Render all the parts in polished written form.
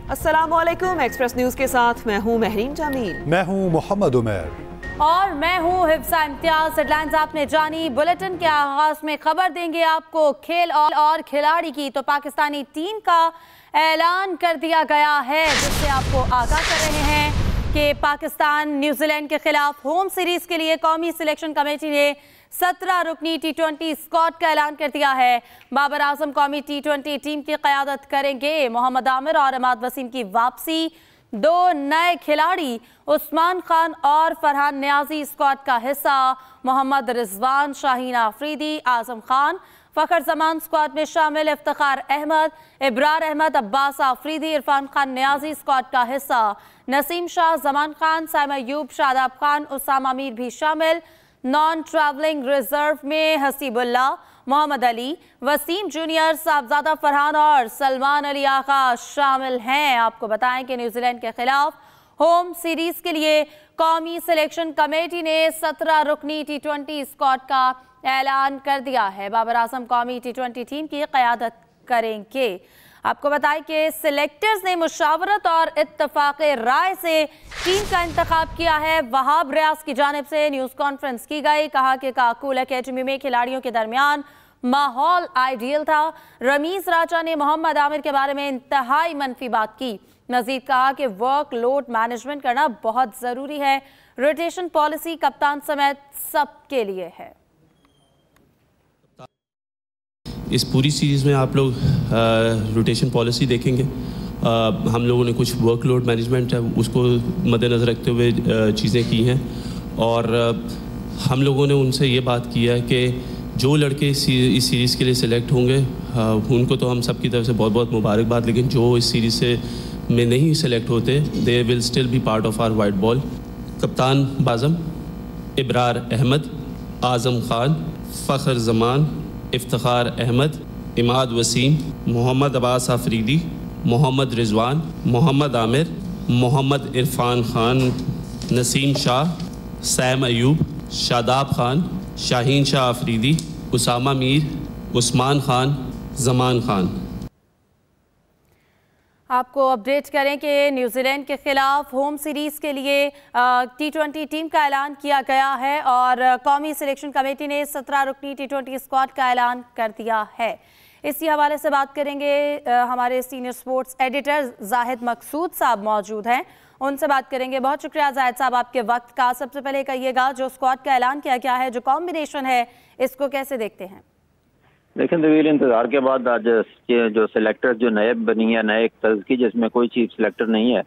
अस्सलामुअलैकुम। Express news के साथ मैं हूं महरीन जमील। मैं हूं मोहम्मद उमर और मैं हूं हिफ्सा इम्तियाज। हेडलाइंस आपने जानी। बुलेटिन के आगाज में खबर देंगे आपको खेल और खिलाड़ी की। तो पाकिस्तानी टीम का ऐलान कर दिया गया है, जिससे आपको आगाह कर रहे हैं कि पाकिस्तान न्यूजीलैंड के खिलाफ होम सीरीज के लिए कौमी सिलेक्शन कमेटी ने 17 रुकनी T20 स्क्वाड का ऐलान कर दिया है। बाबर आजम कौमी T20 टीम की क़यादत करेंगे। मोहम्मद आमिर और अहमद वसीम की वापसी। 2 नए खिलाड़ी उस्मान खान और फरहान न्याजी स्क्वाड का हिस्सा। मोहम्मद रिजवान, शाहीन आफरीदी, आजम खान फ़खर जमान स्क्वाड में शामिल। इफ्तिखार अहमद, इब्रार अहमद, अब्बास आफरीदी, इरफान खान न्याजी स्क्वाड का हिस्सा। नसीम शाह, जमान खान, साइम अयूब, शादाब खान, उसामा मीर भी शामिल। नॉन ट्रैवलिंग रिजर्व में हसीबुल्ला, मोहम्मद अली, वसीम जूनियर, साहबजादा फरहान और सलमान अली आका शामिल हैं। आपको बताएं कि न्यूजीलैंड के खिलाफ होम सीरीज के लिए कौमी सिलेक्शन कमेटी ने 17 रुकनी T20 स्क्वाड का ऐलान कर दिया है। बाबर आजम कौमी T20 टीम की क़यादत करेंगे। आपको बताएं कि सिलेक्टर्स ने मुशावरत और इत्तफाक राय से टीम का इंतखाब किया है। वहाब रियाज की जानिब से न्यूज़ कॉन्फ्रेंस की गई। कहा कि काकूल अकेडमी में खिलाड़ियों के दरमियान माहौल आइडियल था। रमीज राजा ने मोहम्मद आमिर के बारे में इंतहाई मनफी बात की। मजीद कहा कि वर्क लोड मैनेजमेंट करना बहुत ज़रूरी है। रोटेशन पॉलिसी कप्तान समेत सबके लिए है। इस पूरी सीरीज़ में आप लोग रोटेशन पॉलिसी देखेंगे। हम लोगों ने कुछ वर्कलोड मैनेजमेंट है उसको मद्देनज़र रखते हुए चीज़ें की हैं, और हम लोगों ने उनसे ये बात की है कि जो लड़के इस सीरीज़ के लिए सिलेक्ट होंगे उनको तो हम सब की तरफ से बहुत बहुत मुबारकबाद, लेकिन जो इस सीरीज़ से में नहीं सिलेक्ट होते they will still be part of our white ball. कप्तान बाज़म, इब्रार अहमद, आज़म खान, फ़खर जमान, इफ्तिखार अहमद, इमाद वसीम, मोहम्मद अब्बास आफरीदी, मोहम्मद रिजवान, मोहम्मद आमिर, मोहम्मद इरफान खान, नसीम शाह, सैम अयूब, शादाब खान, शाहीन शाह आफरीदी, उसामा मीर, उस्मान खान, जमान खान। आपको अपडेट करें कि न्यूजीलैंड के खिलाफ होम सीरीज़ के लिए T20 टीम का ऐलान किया गया है और कौमी सिलेक्शन कमेटी ने 17 रुकनी T20 स्क्वाड का ऐलान कर दिया है। इसी हवाले से बात करेंगे। हमारे सीनियर स्पोर्ट्स एडिटर जाहिद मकसूद साहब मौजूद हैं, उनसे बात करेंगे। बहुत शुक्रिया जाहिद साहब आपके वक्त का। सबसे पहले कहिएगा, जो स्क्वाड का ऐलान किया गया है, जो कॉम्बिनेशन है, इसको कैसे देखते हैं? लेकिन तवील इंतजार के बाद आज जो सिलेक्टर जो नए बनी है, नए तर्ज की, जिसमें कोई चीफ सिलेक्टर नहीं है,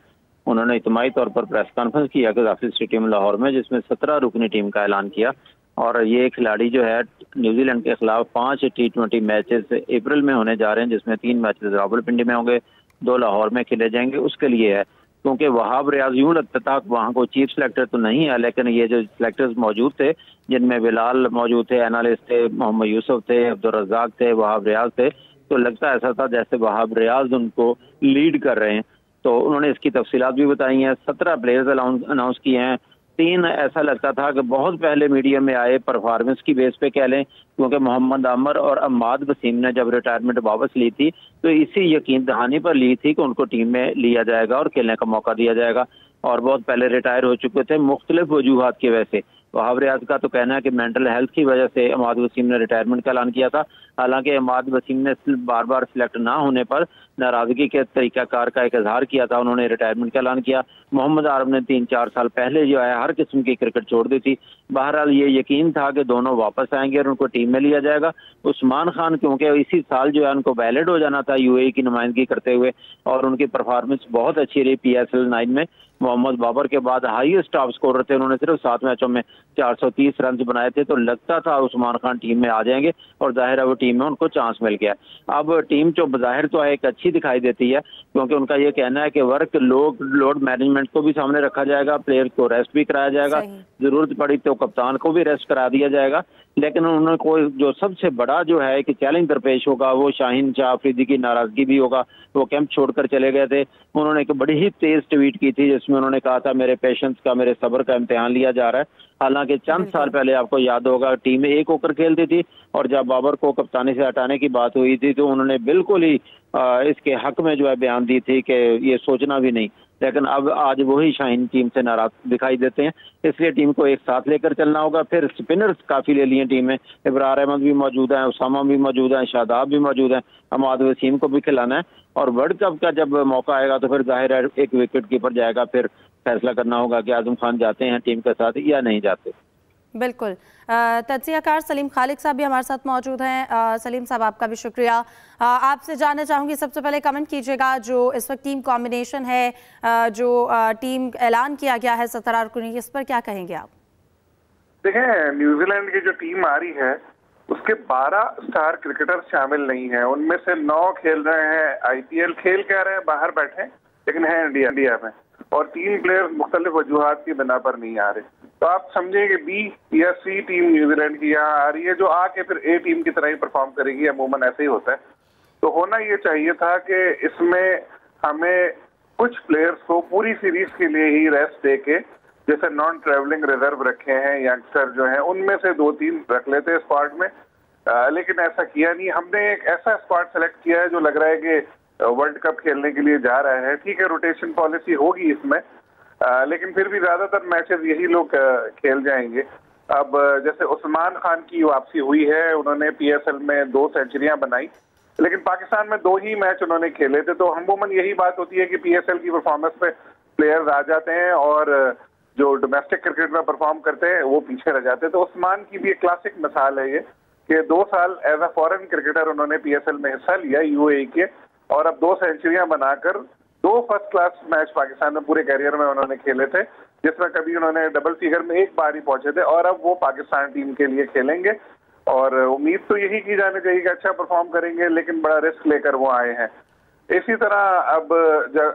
उन्होंने इज्तिमाई तौर पर प्रेस कॉन्फ्रेंस किया कज़ाफी स्टेडियम लाहौर में, जिसमें 17 रुकनी टीम का ऐलान किया। और ये खिलाड़ी जो है न्यूजीलैंड के खिलाफ 5 T20 मैचेस अप्रैल में होने जा रहे हैं, जिसमें 3 मैचेस रावलपिंडी में होंगे, 2 लाहौर में खेले जाएंगे। उसके लिए है क्योंकि वहाब रियाज यूं लगता था वहाँ कोई चीफ सिलेक्टर तो नहीं है, लेकिन ये जो सिलेक्टर्स मौजूद थे, जिनमें बिलाल मौजूद थे, एनालिस्ट थे, मोहम्मद यूसुफ थे, अब्दुल रज़ाक थे, वहाब रियाज थे, तो लगता ऐसा था जैसे वहाब रियाज उनको लीड कर रहे हैं। तो उन्होंने इसकी तफसीलात भी बताई हैं। 17 प्लेयर्स अनाउंस किए हैं। 3 ऐसा लगता था कि बहुत पहले मीडिया में आए, परफॉर्मेंस की बेस पे कह लें, क्योंकि मोहम्मद आमिर और अहमद वसीम ने जब रिटायरमेंट वापस ली थी तो इसी यकीन दहानी पर ली थी कि उनको टीम में लिया जाएगा और खेलने का मौका दिया जाएगा, और बहुत पहले रिटायर हो चुके थे मुख्तलिफ वजूहात की वजह से। वहाब रियाज का तो कहना है कि मेंटल हेल्थ की वजह से अहमद वसीम ने रिटायरमेंट का ऐलान किया था। हालांकि अहमद वसीम ने बार बार सिलेक्ट ना होने पर नाराजगी के तरीकाकार का एक इजहार किया था, उन्होंने रिटायरमेंट का ऐलान किया। मोहम्मद आरब ने 3-4 साल पहले जो है हर किस्म की क्रिकेट छोड़ दी थी। बहरहाल ये यकीन था कि दोनों वापस आएंगे और उनको टीम में लिया जाएगा। उस्मान खान क्योंकि इसी साल जो है उनको वैलिड हो जाना था UAE की नुमाइंदगी करते हुए, और उनकी परफॉर्मेंस बहुत अच्छी रही PSL 9 में। मोहम्मद बाबर के बाद हाईएस्ट टॉप स्कोरर थे, उन्होंने सिर्फ 7 मैचों में 430 रन बनाए थे, तो लगता था उस्मान खान टीम में आ जाएंगे, और जाहिर है वो टीम में उनको चांस मिल गया। अब टीम जो बाहिर तो है एक अच्छी दिखाई देती है, क्योंकि उनका ये कहना है कि वर्क लोड मैनेजमेंट को भी सामने रखा जाएगा, प्लेयर को रेस्ट भी कराया जाएगा, जरूरत पड़ी तो कप्तान को भी रेस्ट करा दिया जाएगा। लेकिन उन्होंने कोई जो सबसे बड़ा जो है कि चैलेंज दरपेश होगा वो शाहीन शाह आफरीदी की नाराजगी भी होगा। वो कैंप छोड़कर चले गए थे। उन्होंने एक बड़ी ही तेज ट्वीट की थी जिसमें उन्होंने कहा था मेरे पेशेंस का, मेरे सब्र का इम्तिहान लिया जा रहा है। हालांकि चंद साल पहले आपको याद होगा टीम एक होकर खेलती थी, और जब बाबर को कप्तानी से हटाने की बात हुई थी तो उन्होंने बिल्कुल ही इसके हक में जो है बयान दी थी कि ये सोचना भी नहीं, लेकिन अब आज वही शाहीन टीम से नाराज दिखाई देते हैं। इसलिए टीम को एक साथ लेकर चलना होगा। फिर स्पिनर्स काफ़ी ले लिए टीम में, इब्रार अहमद भी मौजूद हैं, उसामा भी मौजूद हैं, शादाब भी मौजूद हैं, अमाद वसीम को भी खिलाना है। और वर्ल्ड कप का जब मौका आएगा तो फिर जाहिर है एक विकेट कीपर जाएगा, फिर फैसला करना होगा कि आजम खान जाते हैं टीम के साथ या नहीं जाते। बिल्कुल। तज्जियाकार सलीम खालिक साहब भी हमारे साथ मौजूद हैं। सलीम साहब, आपका भी शुक्रिया। आपसे जानना चाहूँगी, सबसे पहले कमेंट कीजिएगा, जो इस वक्त टीम कॉम्बिनेशन है, जो टीम ऐलान किया गया है 17 रुकनी, इस पर क्या कहेंगे आप? देखें, न्यूजीलैंड की जो टीम आ रही है उसके 12 स्टार क्रिकेटर शामिल नहीं है। उनमें से 9 खेल रहे हैं IPL, खेल कह रहे हैं बाहर बैठे, लेकिन है इंडिया में, और 3 प्लेयर मुख्तलिफ वजूहात की बिना पर नहीं आ रहे। तो आप समझें कि B या C टीम न्यूजीलैंड की यहाँ आ रही है, जो आके फिर A टीम की तरह ही परफॉर्म करेगी। अमूमन ऐसे ही होता है। तो होना ये चाहिए था कि इसमें हमें कुछ प्लेयर्स को पूरी सीरीज के लिए ही रेस्ट दे के, जैसे नॉन ट्रेवलिंग रिजर्व रखे हैं, यंगस्टर जो हैं, उनमें से 2-3 रख लेते स्क्वाड में। लेकिन ऐसा किया नहीं। हमने एक ऐसा स्क्वाड सेलेक्ट किया है जो लग रहा है कि वर्ल्ड कप खेलने के लिए जा रहा है। ठीक है, रोटेशन पॉलिसी होगी इसमें, लेकिन फिर भी ज्यादातर मैचेस यही लोग खेल जाएंगे। अब जैसे उस्मान खान की वापसी हुई है, उन्होंने PSL में 2 सेंचुरियां बनाई, लेकिन पाकिस्तान में 2 ही मैच उन्होंने खेले थे। तो अमूमन यही बात होती है कि PSL की परफॉर्मेंस पे प्लेयर्स आ जाते हैं और जो डोमेस्टिक क्रिकेट में परफॉर्म करते हैं वो पीछे रह जाते हैं। तो उस्मान की भी एक क्लासिक मिसाल है ये कि 2 साल एज अ फॉरेन क्रिकेटर उन्होंने PSL में हिस्सा लिया UAE के, और अब 2 सेंचुरियां बनाकर 2 फर्स्ट क्लास मैच पाकिस्तान में पूरे कैरियर में उन्होंने खेले थे, जिसमें कभी उन्होंने डबल फिगर में एक बार ही पहुंचे थे, और अब वो पाकिस्तान टीम के लिए खेलेंगे। और उम्मीद तो यही की जानी चाहिए कि अच्छा परफॉर्म करेंगे, लेकिन बड़ा रिस्क लेकर वो आए हैं। इसी तरह अब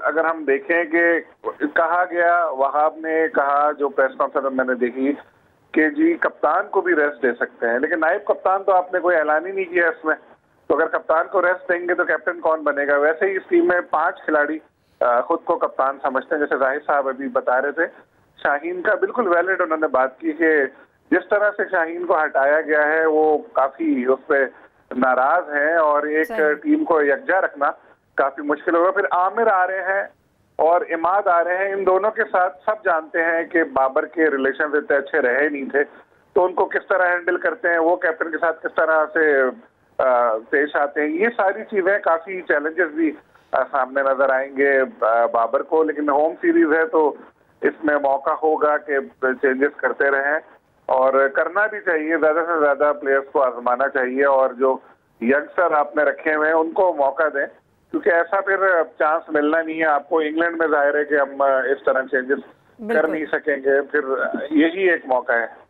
अगर हम देखें कि कहा गया, वहाब ने कहा, जो प्रेस कॉन्फ्रेंस मैंने देखी, कि जी कप्तान को भी रेस्ट दे सकते हैं, लेकिन नायब कप्तान तो आपने कोई ऐलान ही नहीं किया इसमें। तो अगर कप्तान को रेस्ट देंगे तो कैप्टन कौन बनेगा? वैसे ही इस टीम में 5 खिलाड़ी खुद को कप्तान समझते हैं, जैसे जाहिर साहब अभी बता रहे थे। शाहीन का बिल्कुल वैलिड उन्होंने बात की कि जिस तरह से शाहीन को हटाया गया है वो काफी उस पर नाराज हैं, और एक टीम को यकजा रखना काफी मुश्किल होगा। फिर आमिर आ रहे हैं और इमाद आ रहे हैं। इन दोनों के साथ सब जानते हैं कि बाबर के रिलेशन इतने अच्छे रहे नहीं थे, तो उनको किस तरह हैंडल करते हैं, वो कैप्टन के साथ किस तरह से पेश आते हैं। ये सारी चीजें काफी चैलेंजेस भी सामने नजर आएंगे बाबर को। लेकिन होम सीरीज है तो इसमें मौका होगा कि चेंजेस करते रहें, और करना भी चाहिए। ज्यादा से ज्यादा प्लेयर्स को आजमाना चाहिए, और जो यंगस्टर आपने रखे हुए हैं उनको मौका दें, क्योंकि ऐसा फिर चांस मिलना नहीं है आपको। इंग्लैंड में जाहिर है कि हम इस तरह चेंजेस कर नहीं सकेंगे, फिर यही एक मौका है।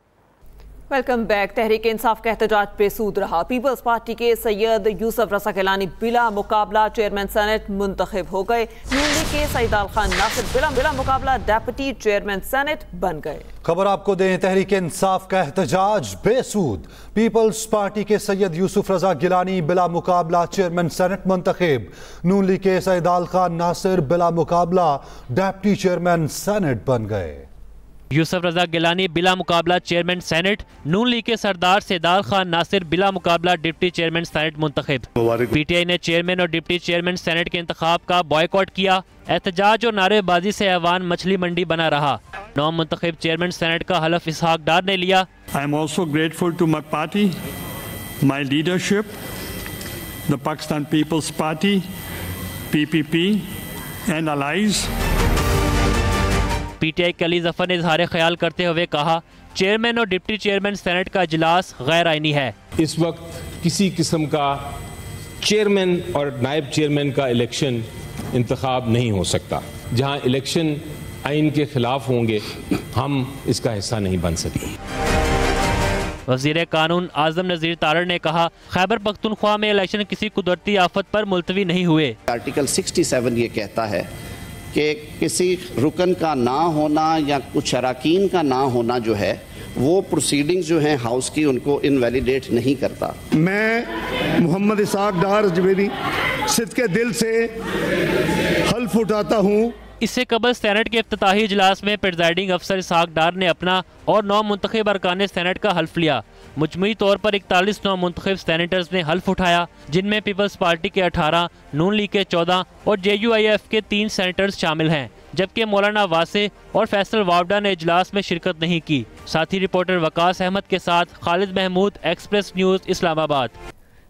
Welcome back. तहरीक इंसाफ का एहतजाज बेसूद रहा। पीपल्स पार्टी के सैयद यूसुफ रजा गिलानी बिला मुकाबला चेयरमैन सेनेट मुंतखब हो गए। नून लीग के सईदाल खान नासिर बिला मुकाबला डेप्यूटी चेयरमैन सेनेट बन गए। खबर आपको दें, तहरीक इंसाफ का एहतजाज बेसूद। पीपल्स पार्टी के सैयद यूसुफ रजा गिलानी बिला मुकाबला चेयरमैन सेनेट मुंतखब। नून लीग के सईदाल खान नासिर बिला मुकाबला डेप्यूटी चेयरमैन सेनेट बन गए। यूसुफ रजा गिलानी बिला मुकाबला चेयरमैन सेनेट। नून लीग के सरदार सईदाल खान नासिर बिला मुकाबला डिप्टी चेयरमैन सेनेट मुंतखब। PTI ने चेयरमैन और डिप्टी चेयरमैन सेनेट के इंतखाब का बॉयकॉट किया। एहतजाज और नारेबाजी से ऐवान मछली मंडी बना रहा। नौ मुंतखब चेयरमैन सेनेट का हलफ इसहाक डार ने लिया। I am also grateful to my party, my leadership, the Pakistan People's Party, PPP and allies. PTI के अली जफर ने इजहार ख्याल करते हुए कहा, चेयरमैन और डिप्टी चेयरमैन सेनेट का इजलास गैर आईनी है। इस वक्त किसी किस्म का चेयरमैन और नायब चेयरमैन का इलेक्शन इंतखाब नहीं हो सकता। जहां इलेक्शन आइन के खिलाफ होंगे हम इसका हिस्सा नहीं बन सकेंगे। वज़ीर कानून आज़म नज़ीर तारड़ ने कहा, खैबर पख्तूनख्वा में इलेक्शन किसी कुदरती आफत पर मुलतवी नहीं हुए। आर्टिकल 67 ये कहता है कि किसी रुकन का ना होना या कुछ अराकीन का ना होना जो है वो प्रोसीडिंग्स जो हैं हाउस की उनको इनवैलिडेट नहीं करता। मैं मोहम्मद इसाक डार जवेरी सिद्क़े दिल से हल्फ उठाता हूँ इससे कबल सेनेट के इफ्तिताही इजलास में प्रिजाइडिंग अफसर इसहाक डार ने अपना और 9 मुंतखब अरकान सेनेट का हल्फ लिया। मुजमुई तौर पर 41 नौ मुंतखब सेनेटर्स ने हल्फ उठाया, जिनमें पीपल्स पार्टी के 18, नून लीग के 14 और JUIF के 3 सेनेटर्स शामिल हैं, जबकि मौलाना वासे और फैसल वावडा ने इजलास में शिरकत नहीं की। साथी रिपोर्टर वकास अहमद के साथ खालिद महमूद, एक्सप्रेस न्यूज़, इस्लामाबाद।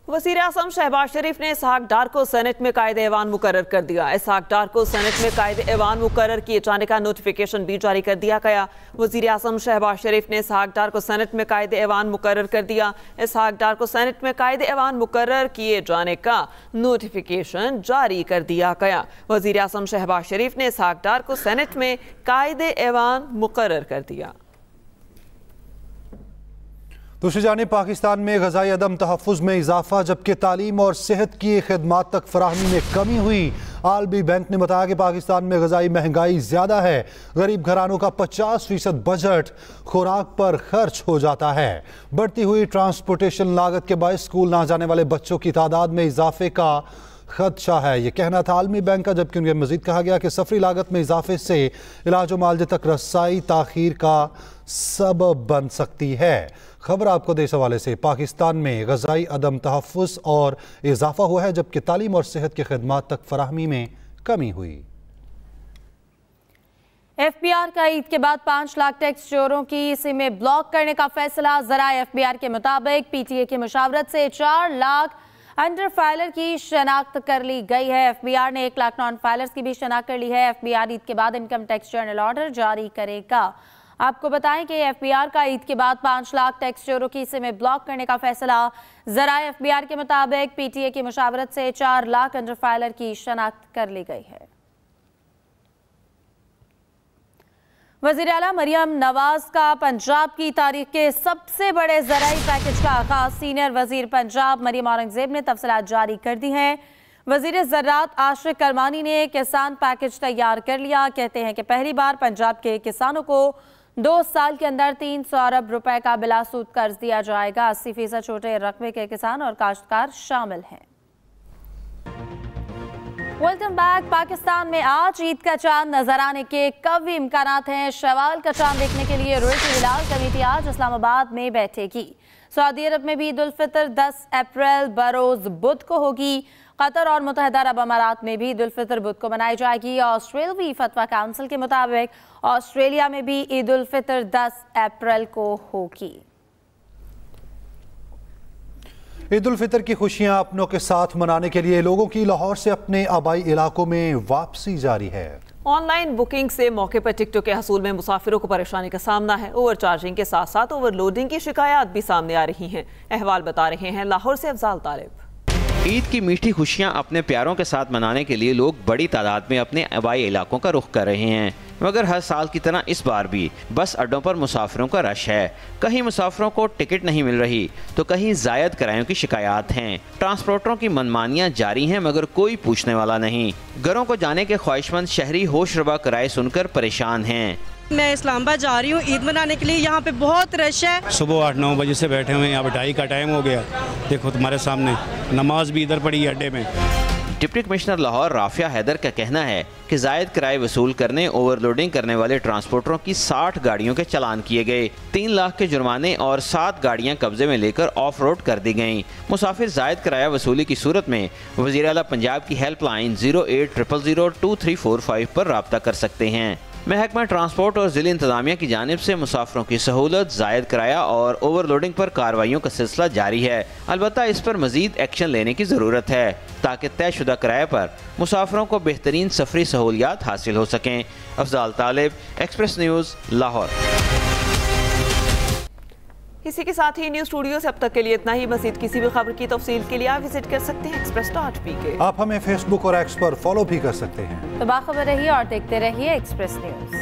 वज़ीर आज़म शहबाज शरीफ ने इसहाक डार को सेनेट में कायदे ऐवान मुकर्रर कर दिया। इसहाक डार को सेनेट में कायदे ऐवान मुकर्रर किए जाने का नोटिफिकेशन भी जारी कर दिया गया। वज़ीर आज़म शहबाज शरीफ ने इसहाक डार को सेनेट में कायदे ऐवान मुकर्रर कर दिया। इसहाक डार को सेनेट में कायदे ऐवान मुकर्रर किए जाने का नोटिफिकेशन जारी कर दिया गया। वज़ीर आज़म शहबाज शरीफ ने इसहाक डार को सेनेट में कायदे ऐवान मुकर्रर कर दिया। दूसरी जानिब पाकिस्तान में ग़ज़ाई अदम तहफ़्फ़ुज़ में इजाफा, जबकि तालीम और सेहत की खिदमात तक फराहमी में कमी हुई। आलमी बैंक ने बताया कि पाकिस्तान में ग़ज़ाई महंगाई ज़्यादा है। गरीब घरानों का 50% बजट खुराक पर खर्च हो जाता है। बढ़ती हुई ट्रांसपोर्टेशन लागत के बायस स्कूल ना जाने वाले बच्चों की तादाद में इजाफे का खदशा है। ये कहना था आलमी बैंक का, जबकि उनके मजीद कहा गया कि सफरी लागत में इजाफे से इलाज व मुआलजे तक रसाई ताखीर का सबब बन सकती है। खबर आपको दे इस हवाले से, पाकिस्तान में ग़ज़ाई अदम तहफ़्फ़ुज़ और इजाफा हुआ है, जबकि तालीम और सेहत की खिदमात तक फराहमी में कमी हुई। FBR का ईद के बाद 5 लाख टैक्स चोरों की सिमें ब्लॉक करने का फैसला। ज़राए FBR के मुताबिक PTA की मुशावरत से 4 लाख अंडर फाइलर की शनाख्त कर ली गई है। FBR ने 1 लाख नॉन फाइलर्स की भी शनाख्त कर ली है। FBR ईद के बाद इनकम टैक्स जर्नल ऑर्डर जारी करेगा। आपको बताएं कि FBR का ईद के बाद 5 लाख टैक्स चोरों की सिमें ब्लॉक करने का फैसला। ज़राए FBR के मुताबिक PTA की मुशावरत से 4 लाख अंडर फाइलर की शनाख्त कर ली गई है। वज़ीर आला मरियम नवाज का पंजाब की तारीख के सबसे बड़े ज़राई पैकेज का आगाज़। सीनियर वज़ीर पंजाब मरियम औरंगज़ेब ने तफसीलात जारी कर दी हैं। वज़ीर ज़राअत आशिक करमानी ने किसान पैकेज तैयार कर लिया। कहते हैं कि पहली बार पंजाब के किसानों को 2 साल के अंदर 300 अरब रुपए का बिलासूद कर्ज दिया जाएगा। 80% छोटे रकबे के किसान और काश्तकार शामिल हैं। Welcome back. पाकिस्तान में आज ईद का चांद नजर आने के कवी इम्कानात हैं। शवाल का चांद देखने के लिए रॉयल हिलाल कमेटी आज इस्लामाबाद में बैठेगी। सऊदी अरब में भी ईद उल फितर 10 अप्रैल बरोज बुध को होगी। कतर और मुत्तहिदा अरब अमारात में भी ईद उल फितर बुध को मनाई जाएगी। ऑस्ट्रेलवी फतवा काउंसिल के मुताबिक ऑस्ट्रेलिया में भी ईद उल फितर 10 अप्रैल को होगी। ईद उल फितर की खुशियां अपनों के साथ मनाने के लिए लोगों की लाहौर से अपने आबाई इलाकों में वापसी जारी है। ऑनलाइन बुकिंग से मौके पर टिकटों के हसूल में मुसाफिरों को परेशानी का सामना है। ओवर चार्जिंग के साथ साथ ओवरलोडिंग की शिकायत भी सामने आ रही हैं। अहवाल बता रहे हैं लाहौर से अफजाल तालिब। ईद की मीठी खुशियां अपने प्यारों के साथ मनाने के लिए लोग बड़ी तादाद में अपने आबाई इलाकों का रुख कर रहे हैं, मगर हर साल की तरह इस बार भी बस अड्डों पर मुसाफिरों का रश है। कहीं मुसाफिरों को टिकट नहीं मिल रही तो कहीं जायद किरायों की शिकायत हैं। ट्रांसपोर्टरों की मनमानियां जारी हैं, मगर कोई पूछने वाला नहीं। घरों को जाने के ख्वाहिशमंद शहरी होशरबा किराए सुनकर परेशान हैं। मैं इस्लामाबाद जा रही हूँ ईद मनाने के लिए। यहाँ पे बहुत रश है। सुबह 8-9 बजे से बैठे हुए हैं, यहाँ 2:30 का टाइम हो गया। देखो तुम्हारे सामने नमाज भी इधर पड़ी है अड्डे में। डिप्टी कमिश्नर लाहौर राफिया हैदर का कहना है कि जायद किराए वसूल करने, ओवरलोडिंग करने वाले ट्रांसपोर्टरों की 60 गाड़ियों के चालान किए गए। 3 लाख के जुर्माने और 7 गाड़ियां कब्जे में लेकर ऑफ रोड कर दी गयी। मुसाफिर जायद किराया वसूली की सूरत में वज़ीर आला पंजाब की हेल्पलाइन 080002345 पर राब्ता कर सकते हैं। महकमा ट्रांसपोर्ट और जिला इंतजामिया की जानिब से मुसाफिरों की सहूलत, जायद किराया और ओवरलोडिंग पर कार्रवाइयों का सिलसिला जारी है। अलबत्ता इस पर मजीद एक्शन लेने की ज़रूरत है ताकि तयशुदा किराए पर मुसाफिरों को बेहतरीन सफरी सहूलियात हासिल हो सकें। अफजाल तालिब, एक्सप्रेस न्यूज़, लाहौर। इसी के साथ ही न्यूज़ स्टूडियो से अब तक के लिए इतना ही। मज़ीद किसी भी खबर की तफसील के लिए आप विजिट कर सकते हैं express.pk। आप हमें फेसबुक और एक्स पर फॉलो भी कर सकते हैं। तो बाखबर रहिए और देखते रहिए एक्सप्रेस न्यूज़।